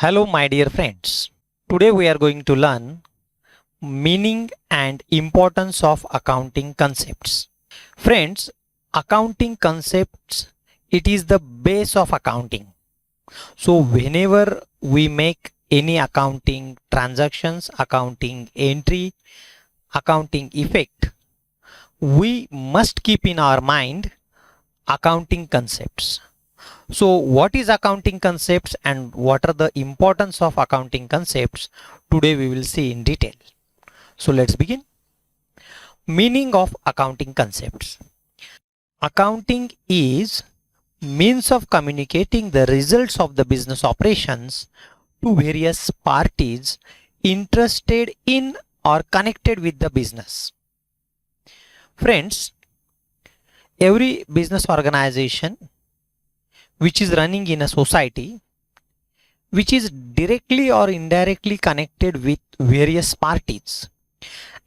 Hello, my dear friends. Today we are going to learn meaning and importance of accounting concepts. Friends, accounting concepts, it is the base of accounting. So whenever we make any accounting transactions, accounting entry, accounting effect, we must keep in our mind accounting concepts. So what is accounting concepts and what are the importance of accounting concepts? Today we will see in detail. So let's begin. Meaning of accounting concepts. Accounting is means of communicating the results of the business operations to various parties interested in or connected with the business. Friends, every business organization which is running in a society, which is directly or indirectly connected with various parties,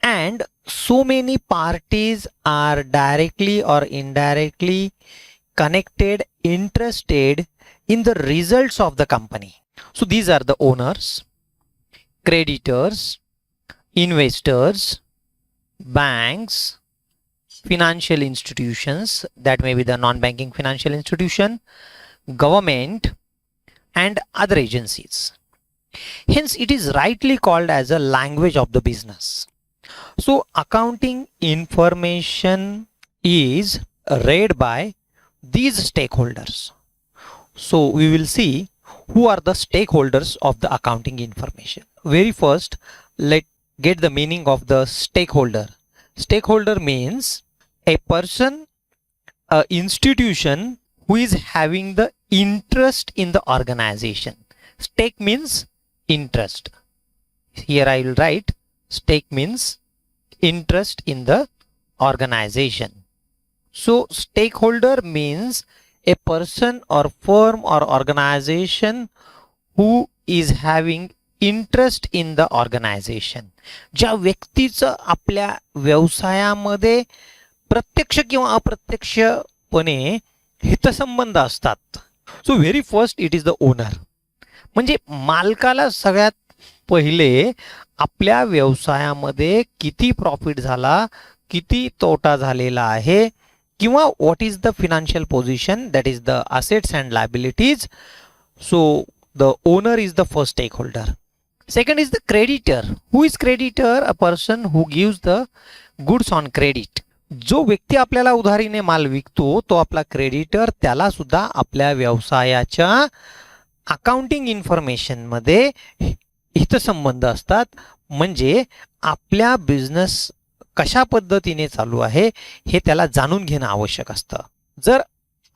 and so many parties are directly or indirectly connected, interested in the results of the company. So these are the owners, creditors, investors, banks, financial institutions, that may be the non-banking financial institution, government, and other agencies. Hence, it is rightly called as a language of the business. So, accounting information is read by these stakeholders. So, we will see who are the stakeholders of the accounting information. Very first, let's get the meaning of the stakeholder. Stakeholder means a person, an institution who is having the interest in the organization. Stake means interest. Here I will write stake means interest in the organization. So stakeholder means a person or firm or organization who is having interest in the organization. ज्या व्यक्तीचं आपल्या व्यवसायामध्ये प्रत्यक्ष किंवा अप्रत्यक्षपणे हितसंबंध असतात. So very first it is the owner. म्हणजे मालकाला सगळ्यात पहिले आपल्या व्यवसायामध्ये किती प्रॉफिट झाला, किती तोटा झालेला आहे, किंवा what is the financial position, that is the assets and liabilities. So the owner is the first stake holder. Second is the creditor. Who is creditor? A person who gives the goods on credit. जो व्यक्ती आपल्याला उधारीने माल विकतो तो आपला creditor. त्याला सुद्धा आपल्या व्यवसायाच्या अकाउंटिंग इन्फॉर्मेशन मध्ये हितसंबंध असतात. म्हणजे आपल्या बिझनेस कशा पद्धतीने चालू आहे हे त्याला जाणून घेणं आवश्यक असतं. जर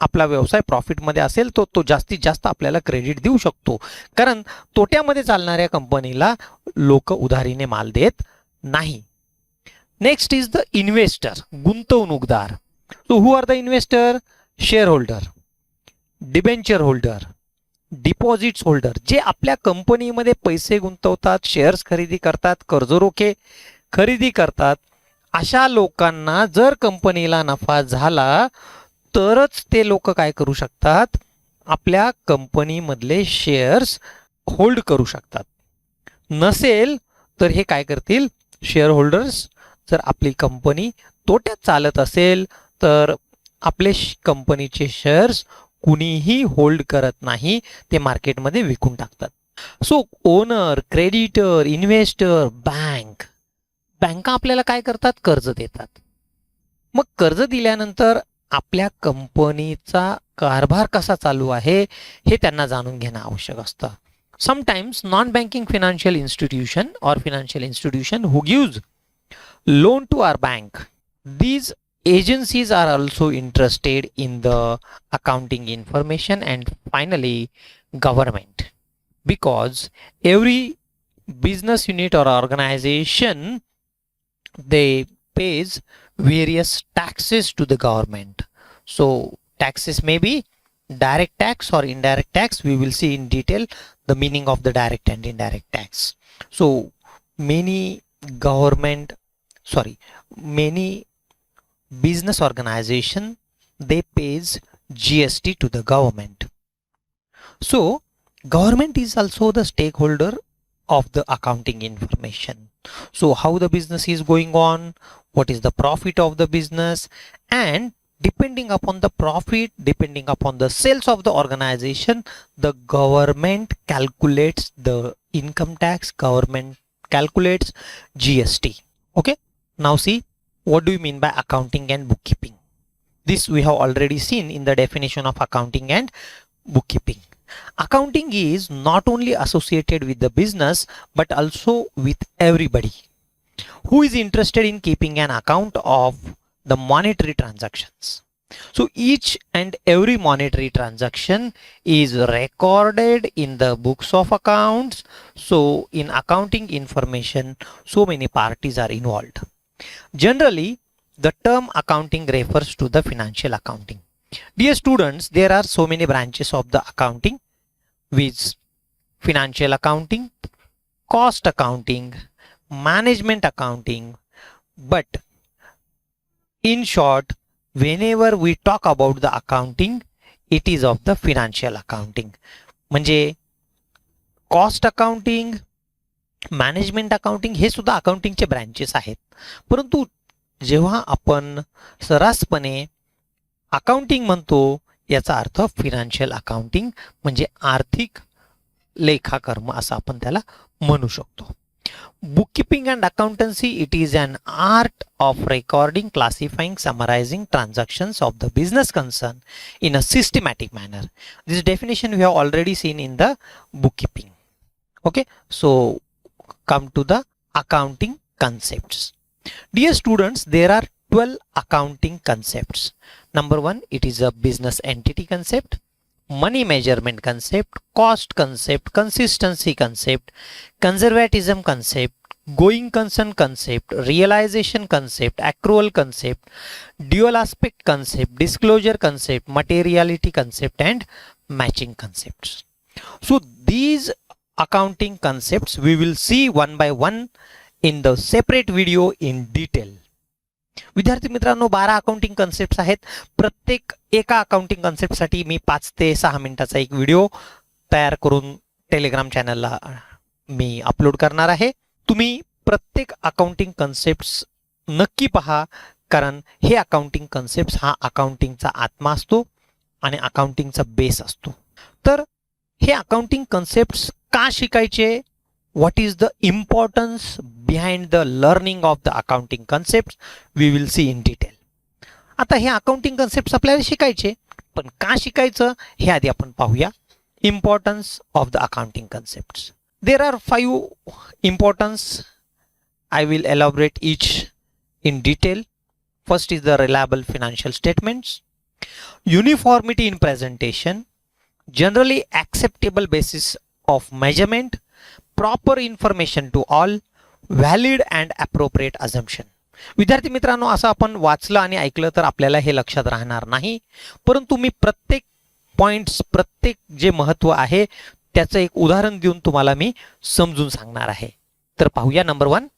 आपला व्यवसाय प्रॉफिटमध्ये असेल तो जास्तीत जास्त आपल्याला क्रेडिट देऊ शकतो, कारण तोट्यामध्ये चालणाऱ्या कंपनीला लोक उधारीने माल देत नाही. नेक्स्ट इज द इन्व्हेस्टर, गुंतवणूकदार. So who are the investor? Share holder, debenture holder, deposits holder, जे आपल्या कंपनीमध्ये पैसे गुंतवतात, शेअर्स खरेदी करतात, कर्जरोखे खरेदी करतात. अशा लोकांना जर कंपनीला नफा झाला तरच ते लोक काय करू शकतात, आपल्या कंपनीमधले शेअर्स होल्ड करू शकतात. नसेल तर हे काय करतील, शेअर होल्डर्स, जर आपली कंपनी तोट्यात चालत असेल तर आपले कंपनीचे शेअर्स कुणीही होल्ड करत नाही, ते मार्केटमध्ये विकून टाकतात. सो ओनर, क्रेडिटर, इन्व्हेस्टर, बँका आपल्याला काय करतात, कर्ज देतात. मग कर्ज दिल्यानंतर आपल्या कंपनीचा कारभार कसा चालू आहे हे त्यांना जाणून घेणं आवश्यक असतं. Sometimes non banking financial institution who gives loan to our bank, these agencies are also interested in the accounting information. And finally government, because every business unit or organization, they pays various taxes to the government. So taxes may be direct tax or indirect tax. We will see in detail the meaning of the direct and indirect tax. So many business organization, they pays GST to the government. So Government is also the stakeholder of the accounting information. So how the business is going on, what is the profit of the business, and depending upon the profit, depending upon the sales of the organization, the government calculates the income tax, government calculates GST. Okay, now see, what do you mean by accounting and bookkeeping? This we have already seen in the definition of accounting and bookkeeping. Accounting is not only associated with the business but also with everybody who is interested in keeping an account of the monetary transactions. So each and every monetary transaction is recorded in the books of accounts. So in accounting information, so many parties are involved. Generally, the term accounting refers to the financial accounting. Dear students, there are so many branches of the accounting, with financial accounting, cost accounting, management accounting. But in short, whenever we talk about the accounting, it is of the financial accounting. म्हणजे cost accounting, management accounting हे सुद्धा अकाउंटिंगचे branches आहेत. परंतु जेव्हा आपण सर्रासपणे accounting म्हणतो याचा अर्थ फिनान्शियल अकाउंटिंग म्हणजे आर्थिक लेखाकर्म असं आपण त्याला म्हणू शकतो. Bookkeeping and accountancy, it is an art of recording, classifying, summarizing transactions of the business concern in a systematic manner. This definition we have already seen in the bookkeeping. Okay, so come to the accounting concepts. Dear students, there are 12 accounting concepts. Number 1, it is a business entity concept, money measurement concept, cost concept, consistency concept, conservatism concept, going concern concept, realization concept, accrual concept, dual aspect concept, disclosure concept, materiality concept, and matching concepts. So these accounting concepts we will see one by one in the separate video in detail. विद्यार्थी मित्रांनो, 12 accounting concept आहेत. प्रत्येक एका accounting कन्सेप्टसाठी मी 5 ते 6 मिनिटाचा एक video तयार करून टेलिग्राम चॅनलला मी अपलोड करणार आहे. तुम्ही प्रत्येक अकाउंटिंग कन्सेप्ट्स नक्की पहा, कारण हे अकाउंटिंग कन्सेप्ट्स हा अकाउंटिंगचा आत्मा असतो आणि अकाउंटिंगचा बेस असतो. तर हे अकाउंटिंग कन्सेप्ट्स का शिकायचे, what is the importance behind the learning of the accounting concepts, we will see in detail. आता हे अकाउंटिंग कन्सेप्ट्स आपल्याला शिकायचे, पण का शिकायचं हे आधी आपण पाहूया. Importance of the accounting concepts. There are 5 importance. I will elaborate each in detail. First is the reliable financial statements, uniformity in presentation, generally acceptable basis of measurement, proper information to all, valid and appropriate assumption. विद्यार्थी मित्रांनो, असं आपण वाचलं आणि ऐकलं तर आपल्याला हे लक्षात राहणार नाही, परंतु मी प्रत्येक पॉइंट्स, प्रत्येक जे महत्त्व आहे त्याचं एक उदाहरण देऊन तुम्हाला मी समजून सांगणार आहे. तर पाहूया. Number 1,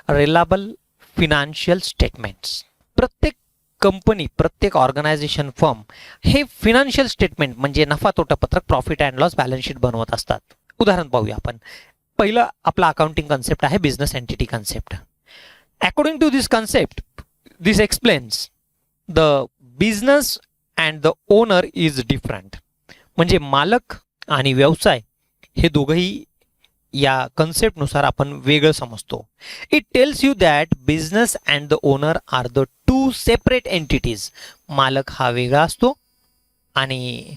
reliable financial statements. प्रत्येक कंपनी, प्रत्येक ऑर्गनायझेशन, फर्म हे फिनान्शियल स्टेटमेंट म्हणजे नफा तोटा पत्रक, profit and loss, balance sheet बनवत असतात. उदाहरण पाहूया आपण. पहिलं आपला अकाउंटिंग कन्सेप्ट आहे business entity concept. According to this concept, this explains the business and the owner is different. म्हणजे मालक आणि व्यवसाय हे दोघंही या कन्सेप्टनुसार आपण वेगळं समजतो. It tells you that business and the owner are the 2 separate entities. मालक हा वेगळा असतो आणि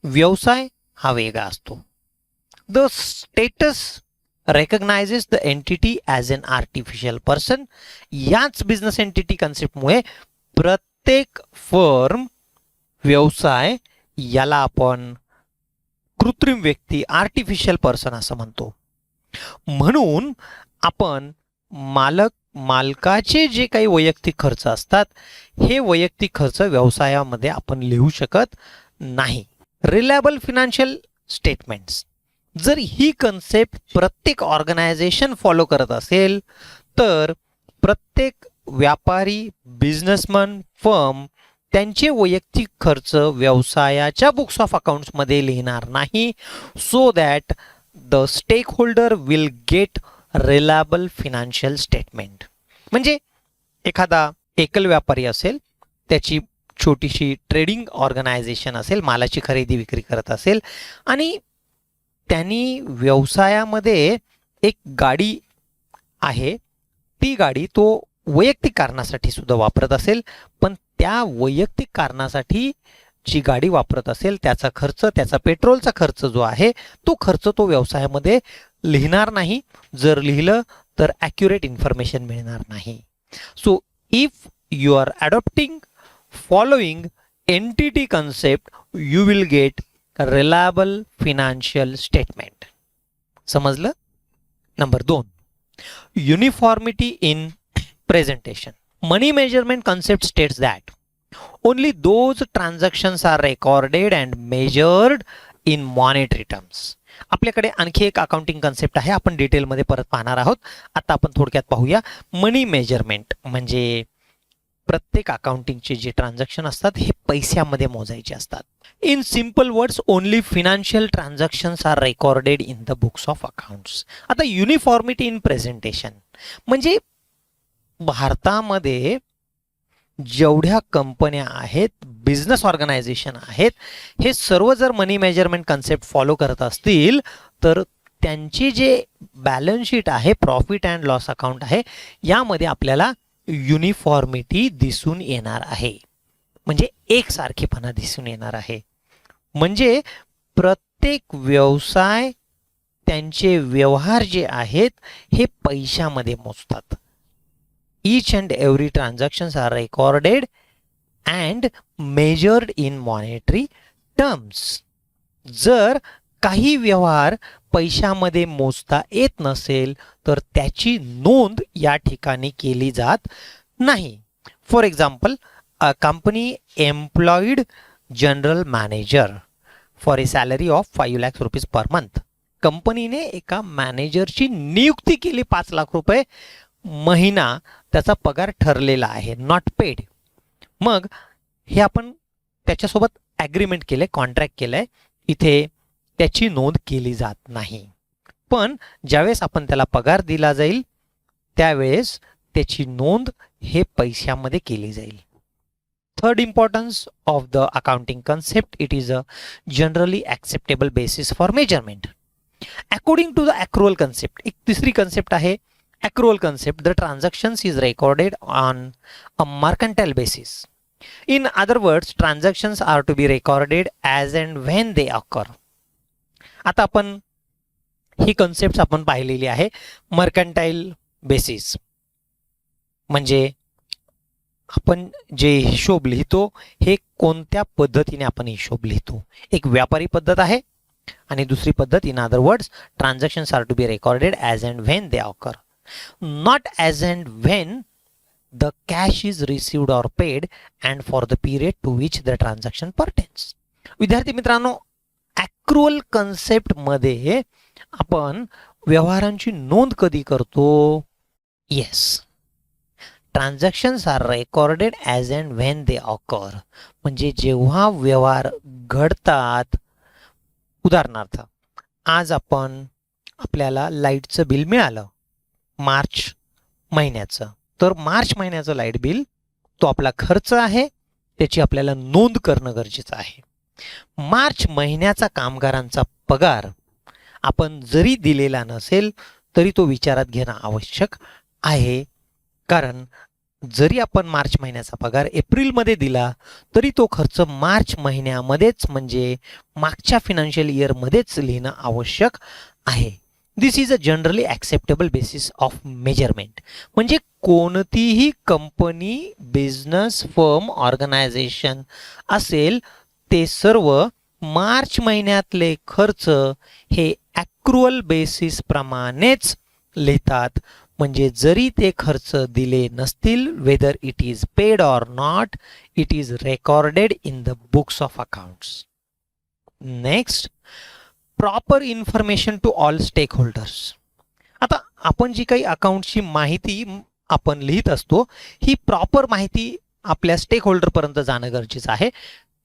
व्यवसाय हा वेगळा असतो. The status recognizes the entity as an artificial person. याच बिझनेस एंटिटी कन्सेप्टमुळे प्रत्येक फर्म, व्यवसाय याला आपण कृत्रिम व्यक्ती, आर्टिफिशियल पर्सन असं म्हणतो. म्हणून आपण मालकाचे जे काही वैयक्तिक खर्च असतात हे वैयक्तिक खर्च व्यवसायामध्ये आपण लिहू शकत नाही. Reliable financial statements. जर ही कन्सेप्ट प्रत्येक ऑर्गनायझेशन फॉलो करत असेल तर प्रत्येक व्यापारी, बिझनेसमन, फर्म त्यांचे वैयक्तिक खर्च व्यवसायाच्या बुक्स ऑफ अकाउंट्समध्ये लिहिणार नाही, so that the stake holder will get reliable financial statement. म्हणजे एखादा एकल व्यापारी असेल, त्याची छोटीशी ट्रेडिंग ऑर्गनायझेशन असेल, मालाची खरेदी विक्री करत असेल आणि त्यांनी व्यवसायामध्ये एक गाडी आहे, ती गाडी तो वैयक्तिक कारणासाठी सुद्धा वापरत असेल, पण त्या वैयक्तिक कारणासाठी जी गाडी वापरत असेल त्याचा खर्च, त्याचा पेट्रोलचा खर्च जो आहे तो खर्च तो व्यवसायामध्ये लिहिणार नाही. जर लिहिलं तर ॲक्युरेट इन्फॉर्मेशन मिळणार नाही. So if you are adopting following entity concept you will get reliable financial statement. समजलं? Number 2, uniformity in presentation. Money measurement concept states that only those transactions are recorded and measured in monetary terms. आपल्याकडे आणखी एक accounting concept आहे, आपण डिटेलमध्ये परत पाहणार आहोत. आता आपण थोडक्यात पाहूया. मनी मेजरमेंट म्हणजे प्रत्येक अकाउंटिंगचे जे ट्रान्झॅक्शन असतात हे पैशामध्ये मोजायचे असतात. In simple words only financial transactions are recorded in the books of accounts. आता युनिफॉर्मिटी इन प्रेझेंटेशन म्हणजे भारतामध्ये जेवढ्या कंपन्या आहेत, बिझनेस ऑर्गनायझेशन आहेत, हे सर्व जर मनी मेजरमेंट कन्सेप्ट फॉलो करत असतील तर त्यांची जे बॅलन्स शीट आहे, प्रॉफिट अँड लॉस अकाउंट आहे, यामध्ये आपल्याला युनिफॉर्मिटी दिसून येणार आहे. म्हणजे एकसारखेपणा दिसून येणार आहे. म्हणजे प्रत्येक व्यवसाय त्यांचे व्यवहार जे आहेत हे पैशामध्ये मोजतात. Each and every transactions are recorded and measured in monetary terms. जर काही व्यवहार पैशामध्ये मोजता येत नसेल तर त्याची नोंद या ठिकाणी केली जात नाही. For example, a company employed general manager for a salary of 5 lakh rupees per month. कंपनीने एका मॅनेजरची नियुक्ती केली 5 लाख रुपये महिना त्याचा पगार ठरलेला आहे, नॉट पेड. मग हे आपण त्याच्यासोबत ॲग्रीमेंट केले, कॉन्ट्रॅक्ट केलंय, इथे त्याची नोंद केली जात नाही. पण ज्यावेळेस आपण त्याला पगार दिला जाईल त्यावेळेस त्याची नोंद हे पैशामध्ये केली जाईल. Third importance of the accounting concept, it is a generally acceptable basis for measurement according to the accrual concept. एक तिसरी कन्सेप्ट आहे accrual concept. The transactions is recorded on a mercantile basis. In other words, transactions are to be recorded as and when they occur. आता आपण ही concept आपण पाहिलेली आहे. Mercantile basis म्हणजे आपण जे हिशोब लिहितो हे कोणत्या पद्धतीने आपण हिशोब लिहितो. एक व्यापारी पद्धत आहे आणि दुसरी पद्धत, in other words, transactions are to be recorded as and when they occur, not as and when the cash is received or paid and for the period to which the transaction pertains. विद्यार्थी मित्रांनो, ॲक्रुअल concept मध्ये आपण व्यवहारांची नोंद कधी करतो? Yes, transactions are recorded as and when they occur. म्हणजे जेव्हा व्यवहार घडतात. उदाहरणार्थ, आज आपल्याला लाईटचं बिल मिळालं मार्च महिन्याचं, तर मार्च महिन्याचं लाईट बिल तो आपला खर्च आहे, त्याची आपल्याला नोंद करणं गरजेचं आहे. मार्च महिन्याचा कामगारांचा पगार आपण जरी दिलेला नसेल तरी तो विचारात घेणं आवश्यक आहे. कारण जरी आपण मार्च महिन्याचा पगार एप्रिलमध्ये दिला तरी तो खर्च मार्च महिन्यामध्येच म्हणजे मागच्या फिनान्शियल इयरमध्येच लिहिणं आवश्यक आहे. This is a generally acceptable basis of measurement. म्हणजे कोणतीही कंपनी, बिझनेस फर्म, ऑर्गनायझेशन असेल ते सर्व मार्च महिन्यातले खर्च हे ॲक्रुअल बेसिस प्रमाणेच लिहितात. म्हणजे जरी ते खर्च दिले नसतील, whether it is paid or not, it is recorded in the books of accounts. Next, proper information to all stakeholders. आता आपण जी काही अकाउंटची माहिती आपण लिहित असतो ही प्रॉपर माहिती आपल्या स्टेक होल्डर पर्यंत जाणं गरजेचं आहे.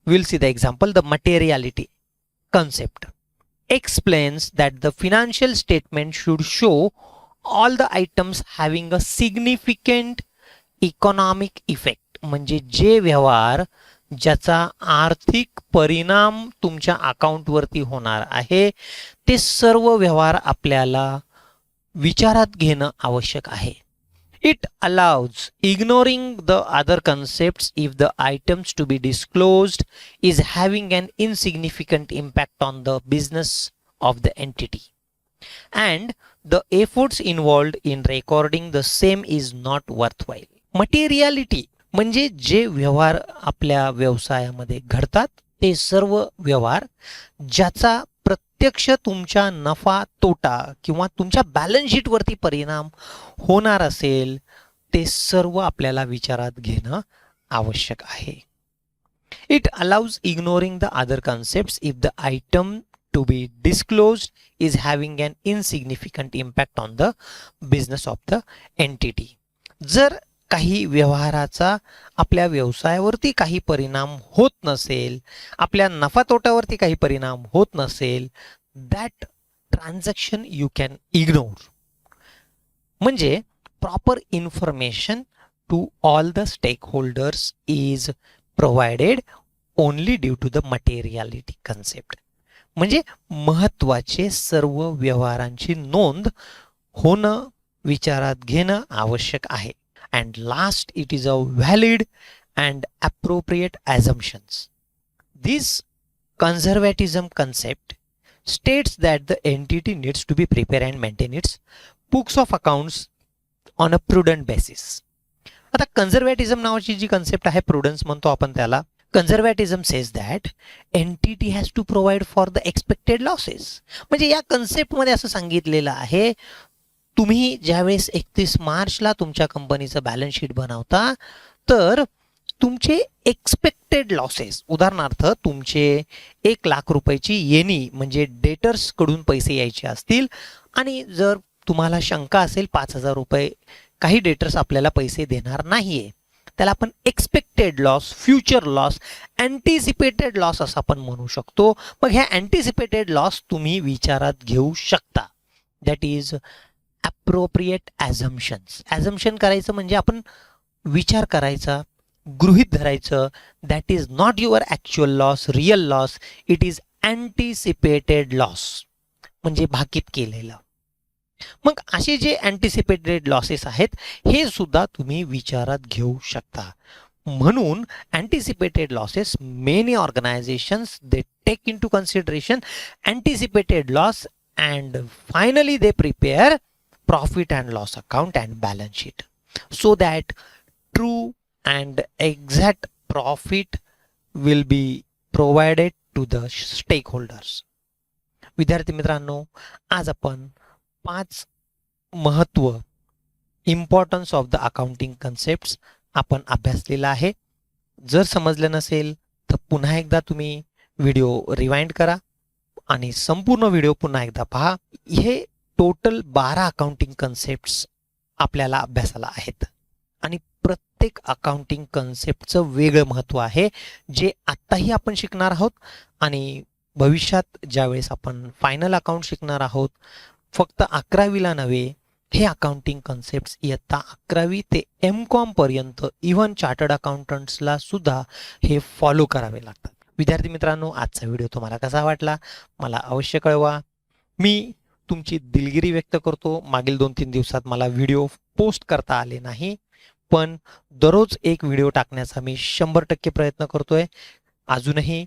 Will see the example. The materiality concept explains that the financial statement should show all the items having a significant economic effect. म्हणजे जे व्यवहार ज्याचा आर्थिक परिणाम तुमच्या अकाउंटवरती होणार आहे ते सर्व व्यवहार आपल्याला विचारात घेणं आवश्यक आहे. It allows ignoring the other concepts if the items to be disclosed is having an insignificant impact on the business of the entity and the efforts involved in recording the same is not worthwhile. Materiality म्हणजे जे व्यवहार आपल्या व्यवसायामध्ये घडतात ते सर्व व्यवहार ज्याचा प्रत्यक्ष तुमच्या नफा तोटा किंवा तुमच्या बॅलन्स शीटवरती परिणाम होणार असेल ते सर्व आपल्याला विचारात घेणं आवश्यक आहे. It allows ignoring the other concepts if the item to be disclosed is having an insignificant impact on the business of the entity. जर काही व्यवहाराचा आपल्या व्यवसायावरती काही परिणाम होत नसेल, आपल्या नफा तोट्यावरती काही परिणाम होत नसेल, that transaction you can ignore. म्हणजे proper information to all the stakeholders is provided only due to the materiality concept. म्हणजे महत्त्वाचे सर्व व्यवहारांची नोंद होणं विचारात घेणं आवश्यक आहे. And last, it is a valid and appropriate assumptions. This conservatism concept states that the entity needs to be prepare and maintain its books of accounts on a prudent basis. आता conservatism नावाची जी concept आहे, प्रुडन्स म्हणतो आपण त्याला. Conservatism says that entity has to provide for the expected losses. म्हणजे या कन्सेप्टमध्ये असं सांगितलेलं आहे, तुम्ही ज्यावेळेस 31 मार्चला तुमच्या कंपनीचं बॅलन्स शीट बनवता तर तुमचे एक्सपेक्टेड लॉसेस, उदाहरणार्थ तुमचे 1 लाख रुपयाची येणी म्हणजे डेटर्सकडून पैसे यायचे असतील आणि जर तुम्हाला शंका असेल 5,000 रुपये काही डेटर्स आपल्याला पैसे देणार नाहीये, त्याला आपण expected loss, future loss, anticipated loss असं आपण म्हणू शकतो. मग ह्या अँटिसिपेटेड लॉस तुम्ही विचारात घेऊ शकता. That is appropriate assumptions. Assumption करायचं म्हणजे आपण विचार करायचा, गृहीत धरायचं. That is not your actual loss, real loss. It is anticipated loss म्हणजे भाकीत केलेलं. मग असे जे अँटिसिपेटेड लॉसेस आहेत हे सुद्धा तुम्ही विचारात घेऊ शकता. म्हणून anticipated losses many organisations they take into consideration anticipated loss and finally they prepare profit and loss account and balance sheet so that true and exact profit will be provided to the stakeholders. विद्यार्थी मित्रांनो, आज आपण 5 महत्व importance of the accounting concepts आपण अभ्यासलेला आहे. जर समजलं नसेल तर पुन्हा एकदा तुम्ही व्हिडिओ रिवाइंड करा आणि संपूर्ण व्हिडिओ पुन्हा एकदा पहा. हे टोटल 12 अकाउंटिंग कन्सेप्ट्स आपल्याला अभ्यासाला आहेत आणि प्रत्येक अकाउंटिंग कन्सेप्टचं वेगळं महत्त्व आहे, जे आत्ताही आपण शिकणार आहोत आणि भविष्यात ज्यावेळेस आपण फायनल अकाउंट शिकणार आहोत, फक्त 11वीला नव्हे, हे अकाउंटिंग कन्सेप्ट्स इयत्ता 11वी ते M.Com पर्यंत इव्हन चार्टर्ड अकाउंटंट्सला सुद्धा हे फॉलो करावे लागतात. विद्यार्थी मित्रांनो, आजचा व्हिडिओ तुम्हाला कसा वाटला मला अवश्य कळवा. मी तुमची दिलगिरी व्यक्त करतो. मागील 2-3 दिवसात मला व्हिडिओ पोस्ट करता आले नाही, पण दररोज एक व्हिडिओ टाकण्याचा मी 100% प्रयत्न करतोय. अजूनही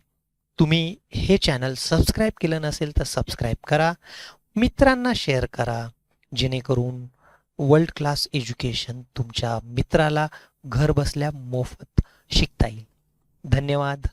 तुम्ही हे चॅनल सबस्क्राईब केलं नसेल तर सबस्क्राईब करा, मित्रांना शेअर करा, जेणेकरून वर्ल्ड क्लास एज्युकेशन तुमच्या मित्राला घर बसल्या मोफत शिकता येईल. धन्यवाद.